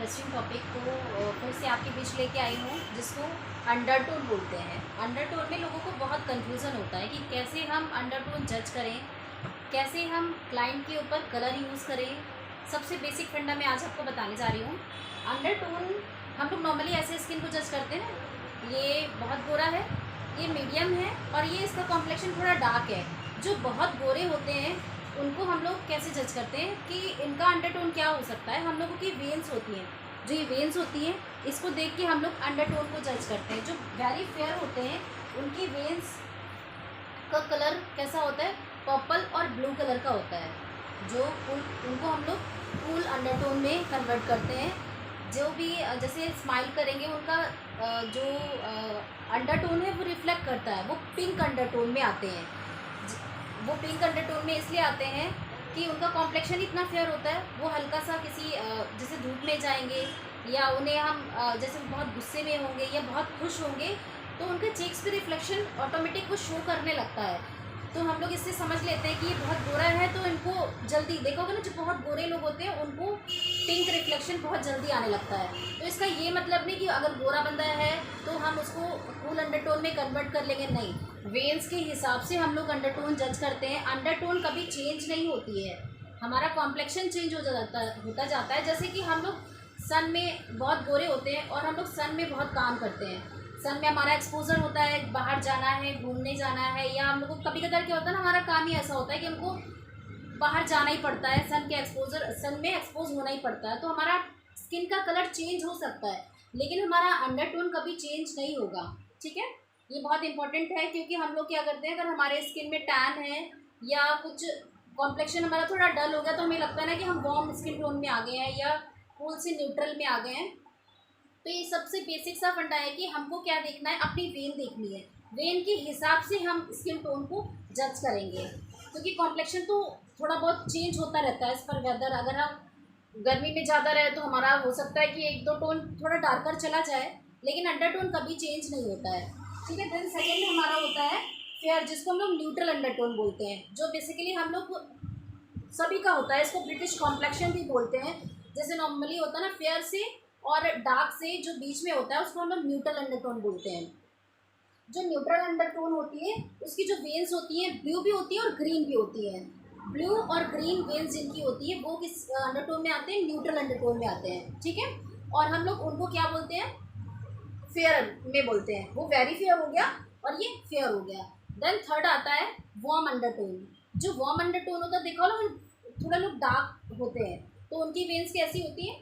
Interesting topic को फिर से आपके बीच लेके आई हूँ, जिसको अंडरटोन बोलते हैं। अंडरटोन में लोगों को बहुत कन्फ्यूज़न होता है कि कैसे हम अंडरटोन जज करें, कैसे हम क्लाइंट के ऊपर कलर यूज़ करें। सबसे बेसिक फंडा मैं आज आपको बताने जा रही हूँ। अंडरटोन हम लोग नॉर्मली ऐसे स्किन को जज करते हैं, ये बहुत गोरा है, ये मीडियम है और ये इसका कॉम्प्लेक्शन थोड़ा डार्क है। जो बहुत गोरे होते हैं उनको हम लोग कैसे जज करते हैं कि इनका अंडरटोन क्या हो सकता है। हम लोगों की वेन्स होती हैं, जो ये वेन्स होती हैं इसको देख के हम लोग अंडरटोन को जज करते हैं। जो वेरी फेयर होते हैं उनकी वेन्स का कलर कैसा होता है, पर्पल और ब्लू कलर का होता है। जो उनको हम लोग कूल अंडरटोन में कन्वर्ट करते हैं। जो भी जैसे स्माइल करेंगे उनका जो अंडरटोन है वो रिफ्लेक्ट करता है, वो पिंक अंडरटोन में आते हैं। वो पिंक अंडरटोन में इसलिए आते हैं कि उनका कॉम्प्लेक्शन इतना फेयर होता है। वो हल्का सा किसी जैसे धूप में जाएंगे या उन्हें हम जैसे बहुत गुस्से में होंगे या बहुत खुश होंगे तो उनके चेक्स पे रिफ्लेक्शन ऑटोमेटिक वो शो करने लगता है। तो हम लोग इससे समझ लेते हैं कि ये बहुत गोरा है, तो इनको जल्दी देखोगे ना, जो बहुत गोरे लोग होते हैं उनको पिंक रिफ्लेक्शन बहुत जल्दी आने लगता है। तो इसका ये मतलब नहीं कि अगर गोरा बंदा है तो हम उसको कूल अंडरटोन में कन्वर्ट कर लेंगे, नहीं। वेन्स के हिसाब से हम लोग अंडरटोन जज करते हैं। अंडरटोन कभी चेंज नहीं होती है, हमारा कॉम्प्लेक्शन चेंज होता जाता है। जैसे कि हम लोग सन में बहुत गोरे होते हैं और हम लोग सन में बहुत काम करते हैं। सन में हमारा एक्सपोजर होता है, बाहर जाना है, घूमने जाना है, या हम लोग को कभी कभार क्या होता है ना, हमारा काम ही ऐसा होता है कि हमको बाहर जाना ही पड़ता है, सन में एक्सपोज होना ही पड़ता है। तो हमारा स्किन का कलर चेंज हो सकता है लेकिन हमारा अंडरटोन कभी चेंज नहीं होगा। ठीक है, ये बहुत इंपॉर्टेंट है क्योंकि हम लोग क्या करते हैं, अगर हमारे स्किन में टैन है या कुछ कॉम्प्लेक्शन हमारा थोड़ा डल हो गया तो हमें लगता है ना कि हम वार्म स्किन टोन में आ गए हैं या कूल से न्यूट्रल में आ गए हैं। तो ये सबसे बेसिक सा फंडा है कि हमको क्या देखना है, अपनी वेन देखनी है। वेन के हिसाब से हम स्किन टोन को जज करेंगे क्योंकि कॉम्प्लेक्शन तो थोड़ा बहुत चेंज होता रहता है एज़ पर वेदर। अगर हम गर्मी में ज़्यादा रहे तो हमारा हो सकता है कि एक दो टोन थोड़ा डार्कर चला जाए, लेकिन अंडरटोन कभी चेंज नहीं होता है। ठीक है, देन सेकेंड हमारा होता है फेयर, जिसको हम लोग न्यूट्रल अंडरटोन बोलते हैं, जो बेसिकली हम लोग सभी का होता है। इसको ब्रिटिश कॉम्प्लेक्शन भी बोलते हैं। जैसे नॉर्मली होता है ना फेयर से और डार्क से जो बीच में होता है उसको हम लोग न्यूट्रल अंडरटोन बोलते हैं। जो न्यूट्रल अंडरटोन होती है उसकी जो वेन्स होती हैं ब्लू भी होती है और ग्रीन भी होती है। ब्लू और ग्रीन वेन्स जिनकी होती है वो किस अंडरटोन में आते हैं, न्यूट्रल अंडरटोन में आते हैं। ठीक है, और हम लोग उनको क्या बोलते हैं, फेयर में बोलते हैं। वो वेरी फेयर हो गया और ये फेयर हो गया। देन थर्ड आता है वार्म अंडरटोन। जो वार्म अंडरटोन होता है, देखो ना, थोड़ा लोग डार्क होते हैं तो उनकी वेन्स कैसी होती है,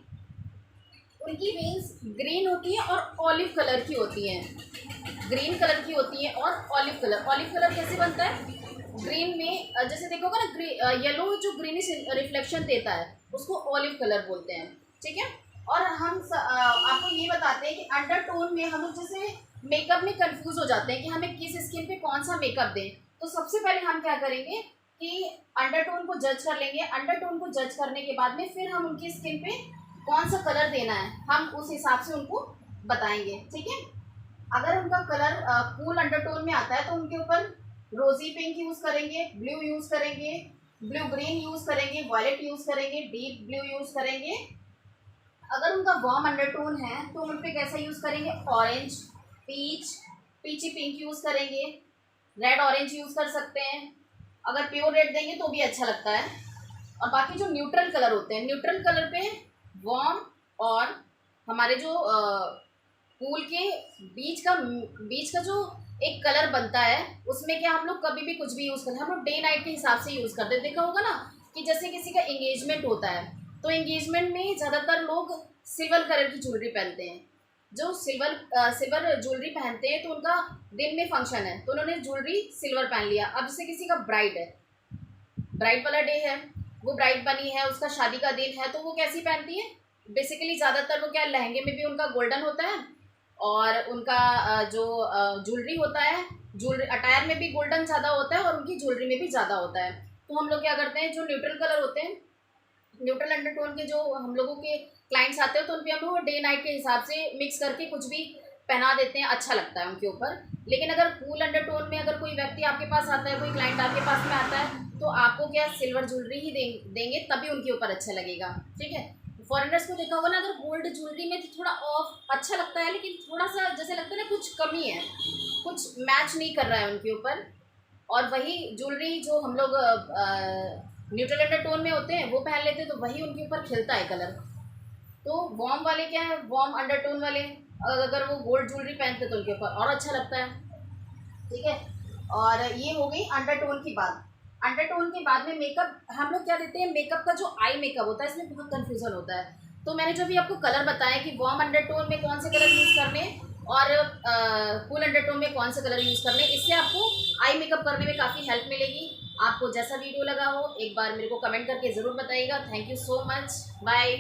उनकी वेन्स ग्रीन होती है और ऑलिव कलर की होती हैं। ग्रीन कलर की होती है और ऑलिव कलर कैसे बनता है, ग्रीन में जैसे देखोगे ना, येलो जो ग्रीनिश रिफ्लेक्शन देता है उसको ऑलिव कलर बोलते हैं। ठीक है, और हम आपको ये बताते हैं कि अंडरटोन में हम लोग जैसे मेकअप में कंफ्यूज हो जाते हैं कि हमें किस स्किन पे कौन सा मेकअप दें। तो सबसे पहले हम क्या करेंगे कि अंडरटोन को जज कर लेंगे। अंडरटोन को जज करने के बाद में फिर हम उनकी स्किन पे कौन सा कलर देना है हम उस हिसाब से उनको बताएंगे। ठीक है, अगर उनका कलर कूल अंडरटोन में आता है तो उनके ऊपर रोजी पिंक यूज़ करेंगे, ब्लू यूज़ करेंगे, ब्लू ग्रीन यूज़ करेंगे, वॉयलेट यूज़ करेंगे, डीप ब्लू यूज़ करेंगे। अगर उनका वार्म अंडरटोन है तो उन पर कैसा यूज़ करेंगे, ऑरेंज, पीची पिंक यूज़ करेंगे, रेड ऑरेंज यूज़ कर सकते हैं। अगर प्योर रेड देंगे तो भी अच्छा लगता है। और बाकी जो न्यूट्रल कलर होते हैं, न्यूट्रल कलर पे वार्म और हमारे जो कूल के बीच का जो एक कलर बनता है उसमें क्या हम लोग कभी भी कुछ भी यूज़ करते हैं, हम लोग डे नाइट के हिसाब से यूज़ करते हैं। देखा होगा ना कि जैसे किसी का एंगेजमेंट होता है तो एंगेजमेंट में ज़्यादातर लोग सिल्वर कलर की ज्वेलरी पहनते हैं। जो सिल्वर ज्वेलरी पहनते हैं तो उनका दिन में फंक्शन है तो उन्होंने ज्वेलरी सिल्वर पहन लिया। अब जैसे किसी का ब्राइड है, ब्राइड वाला डे है, वो ब्राइड बनी है, उसका शादी का दिन है, तो वो कैसी पहनती है, बेसिकली ज़्यादातर वो क्या, लहंगे में भी उनका गोल्डन होता है और उनका जो ज्वेलरी होता है, ज्वेलरी अटायर में भी गोल्डन ज़्यादा होता है और उनकी ज्वेलरी में भी ज़्यादा होता है। तो हम लोग क्या करते हैं, जो न्यूट्रल कलर होते हैं, न्यूट्रल अंडरटोन के जो हम लोगों के क्लाइंट्स आते हैं तो उन पर हम लोग डे नाइट के हिसाब से मिक्स करके कुछ भी पहना देते हैं, अच्छा लगता है उनके ऊपर। लेकिन अगर कूल अंडरटोन में अगर कोई व्यक्ति आपके पास आता है, कोई क्लाइंट आपके पास में आता है तो आपको क्या सिल्वर ज्वेलरी ही देंगे तभी उनके ऊपर अच्छा लगेगा। ठीक है, फॉरेनर्स को देखा होगा ना, अगर गोल्ड ज्वेलरी में तो थोड़ा ऑफ अच्छा लगता है, लेकिन थोड़ा सा जैसे लगता है ना कुछ कमी है, कुछ मैच नहीं कर रहा है उनके ऊपर। और वही ज्वेलरी जो हम लोग न्यूट्रल अंडरटोन में होते हैं वो पहन लेते हैं, तो वही उनके ऊपर खिलता है कलर। तो वॉर्म वाले क्या है, वॉर्म अंडरटोन वाले अगर वो गोल्ड ज्वेलरी पहनते तो उनके ऊपर और अच्छा लगता है। ठीक है, और ये हो गई अंडरटोन की बात। अंडरटोन के बाद में मेकअप हम लोग क्या देते हैं, मेकअप का जो आई मेकअप होता है इसमें बहुत कंफ्यूजन होता है। तो मैंने जो भी आपको कलर बताया कि वार्म अंडरटोन में कौन से कलर यूज़ करने और कूल अंडरटोन में कौन से कलर यूज़ करने, इससे आपको आई मेकअप करने में काफ़ी हेल्प मिलेगी। आपको जैसा वीडियो लगा हो एक बार मेरे को कमेंट करके ज़रूर बताइएगा। Thank you so much, bye.